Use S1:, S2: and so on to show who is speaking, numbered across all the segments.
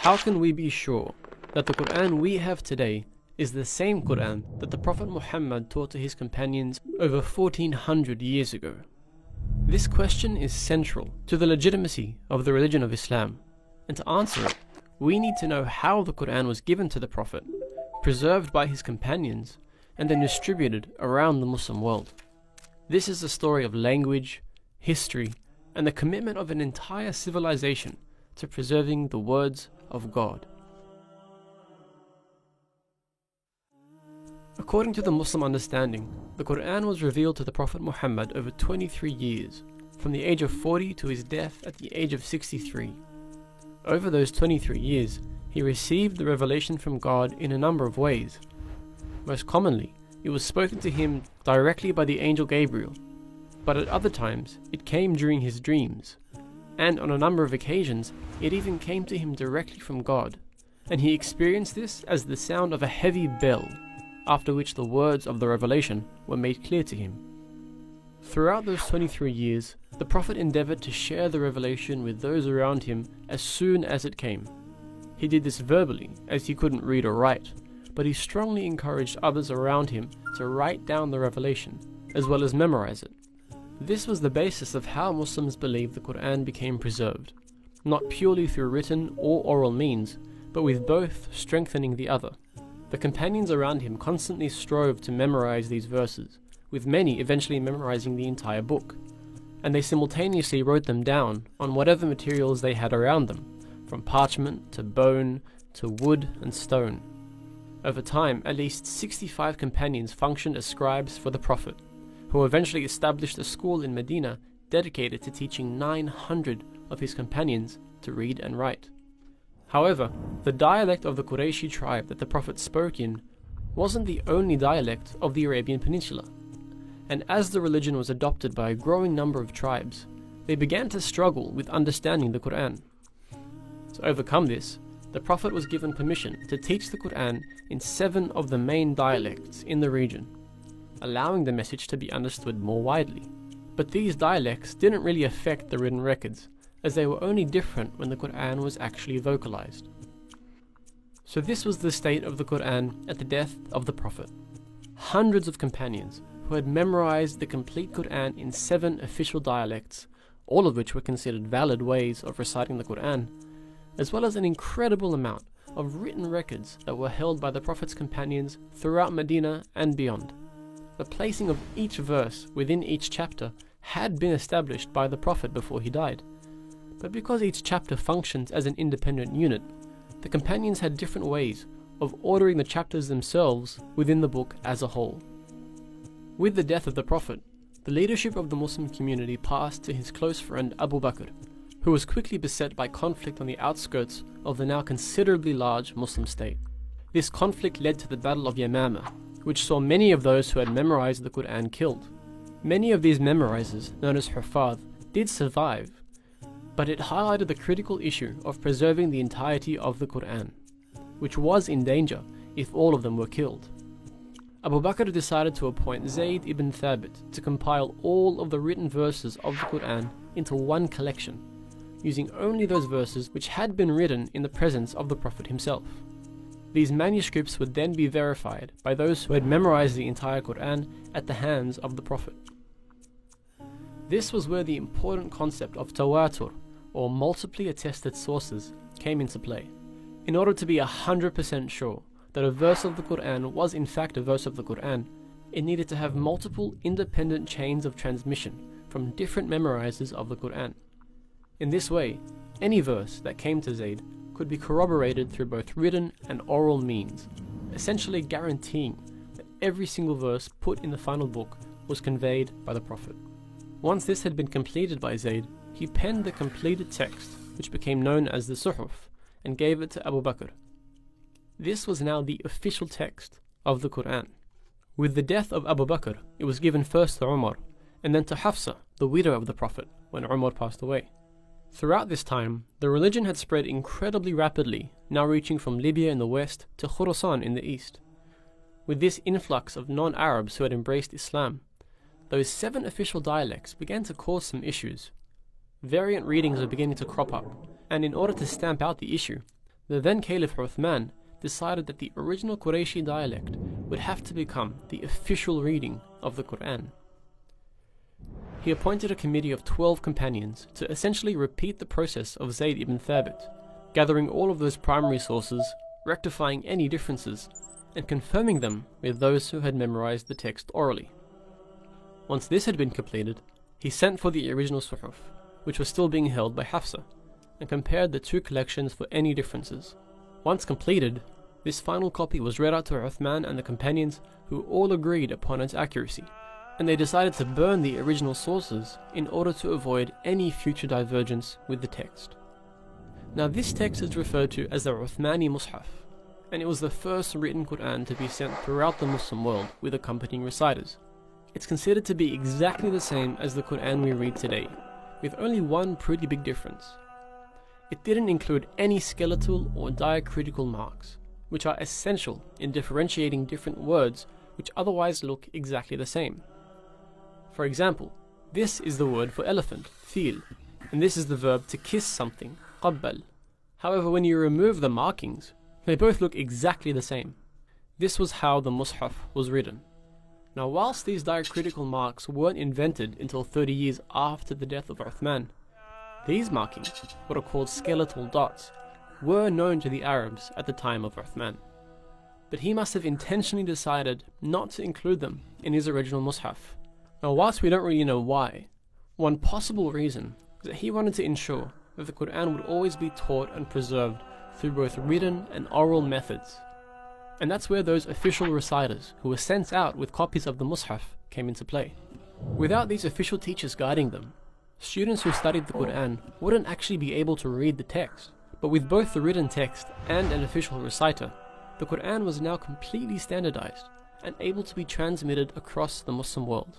S1: How can we be sure that the Quran we have today is the same Quran that the Prophet Muhammad taught to his companions over 1400 years ago? This question is central to the legitimacy of the religion of Islam, and to answer it, we need to know how the Quran was given to the Prophet, preserved by his companions, and then distributed around the Muslim world. This is the story of language, history, and the commitment of an entire civilization to preserving the words of God. According to the Muslim understanding, the Quran was revealed to the Prophet Muhammad over 23 years, from the age of 40 to his death at the age of 63. Over those 23 years, he received the revelation from God in a number of ways. Most commonly, it was spoken to him directly by the angel Gabriel, but at other times, it came during his dreams, and on a number of occasions, it even came to him directly from God, and he experienced this as the sound of a heavy bell, after which the words of the revelation were made clear to him. Throughout those 23 years, the Prophet endeavored to share the revelation with those around him as soon as it came. He did this verbally, as he couldn't read or write, but he strongly encouraged others around him to write down the revelation, as well as memorize it. This was the basis of how Muslims believe the Quran became preserved, not purely through written or oral means, but with both strengthening the other. The companions around him constantly strove to memorize these verses, with many eventually memorizing the entire book, and they simultaneously wrote them down on whatever materials they had around them, from parchment to bone to wood and stone. Over time, at least 65 companions functioned as scribes for the Prophet, who eventually established a school in Medina dedicated to teaching 900 of his companions to read and write. However, the dialect of the Qurayshi tribe that the Prophet spoke in wasn't the only dialect of the Arabian Peninsula, and as the religion was adopted by a growing number of tribes, they began to struggle with understanding the Quran. To overcome this, the Prophet was given permission to teach the Quran in 7 of the main dialects in the region, allowing the message to be understood more widely. But these dialects didn't really affect the written records, as they were only different when the Quran was actually vocalized. So this was the state of the Quran at the death of the Prophet. Hundreds of companions who had memorized the complete Quran in 7 official dialects, all of which were considered valid ways of reciting the Quran, as well as an incredible amount of written records that were held by the Prophet's companions throughout Medina and beyond. The placing of each verse within each chapter had been established by the Prophet before he died, but because each chapter functions as an independent unit, the companions had different ways of ordering the chapters themselves within the book as a whole. With the death of the Prophet, the leadership of the Muslim community passed to his close friend Abu Bakr, who was quickly beset by conflict on the outskirts of the now considerably large Muslim state. This conflict led to the Battle of Yamama, which saw many of those who had memorized the Quran killed. Many of these memorizers, known as Hufaz, did survive, but it highlighted the critical issue of preserving the entirety of the Quran, which was in danger if all of them were killed. Abu Bakr decided to appoint Zayd ibn Thabit to compile all of the written verses of the Quran into one collection, using only those verses which had been written in the presence of the Prophet himself. These manuscripts would then be verified by those who had memorized the entire Quran at the hands of the Prophet. This was where the important concept of tawatur, or multiply attested sources, came into play. In order to be 100% sure that a verse of the Quran was in fact a verse of the Quran, it needed to have multiple independent chains of transmission from different memorizers of the Quran. In this way, any verse that came to Zayd could be corroborated through both written and oral means, essentially guaranteeing that every single verse put in the final book was conveyed by the Prophet. Once this had been completed by Zayd, he penned the completed text, which became known as the Suhuf, and gave it to Abu Bakr. This was now the official text of the Quran. With the death of Abu Bakr, it was given first to Umar, and then to Hafsa, the widow of the Prophet, when Umar passed away. Throughout this time, the religion had spread incredibly rapidly, now reaching from Libya in the west to Khurasan in the east. With this influx of non-Arabs who had embraced Islam, those 7 official dialects began to cause some issues. Variant readings were beginning to crop up, and in order to stamp out the issue, The then Caliph Uthman decided that the original Qurayshi dialect would have to become the official reading of the Quran. He appointed a committee of 12 companions to essentially repeat the process of Zayd ibn Thabit, gathering all of those primary sources, rectifying any differences, and confirming them with those who had memorized the text orally. Once this had been completed, he sent for the original Suhuf, which was still being held by Hafsa, and compared the two collections for any differences. Once completed, this final copy was read out to Uthman and the companions, who all agreed upon its accuracy, and they decided to burn the original sources in order to avoid any future divergence with the text. Now this text is referred to as the Uthmani Mus'haf, and it was the first written Quran to be sent throughout the Muslim world with accompanying reciters. It's considered to be exactly the same as the Quran we read today, with only one pretty big difference. It didn't include any skeletal or diacritical marks, which are essential in differentiating different words which otherwise look exactly the same. For example, this is the word for elephant, fil, and this is the verb to kiss something, qabbal. However, when you remove the markings, they both look exactly the same. This was how the Mus'haf was written. Now, whilst these diacritical marks weren't invented until 30 years after the death of Uthman, these markings, what are called skeletal dots, were known to the Arabs at the time of Uthman. But he must have intentionally decided not to include them in his original Mus'haf. Now, whilst we don't really know why, one possible reason is that he wanted to ensure that the Quran would always be taught and preserved through both written and oral methods. And that's where those official reciters who were sent out with copies of the Mus'haf came into play. Without these official teachers guiding them, students who studied the Quran wouldn't actually be able to read the text. But with both the written text and an official reciter, the Quran was now completely standardized and able to be transmitted across the Muslim world.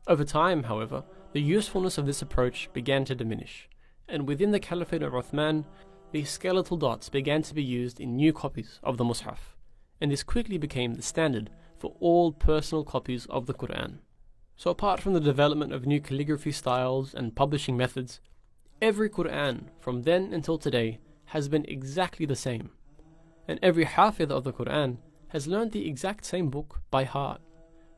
S1: Over time, however, the usefulness of this approach began to diminish, and within the Caliphate of Uthman, these skeletal dots began to be used in new copies of the Mus'haf, and this quickly became the standard for all personal copies of the Quran. So apart from the development of new calligraphy styles and publishing methods, every Quran from then until today has been exactly the same, and every Hafidh of the Quran has learned the exact same book by heart.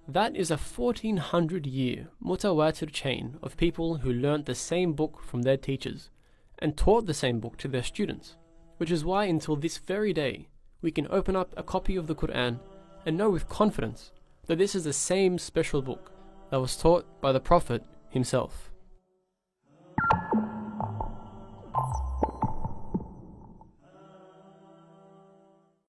S1: That is a 1400-year mutawatir chain of people who learnt the same book from their teachers and taught the same book to their students, which is why until this very day we can open up a copy of the Quran and know with confidence that this is the same special book that was taught by the Prophet himself.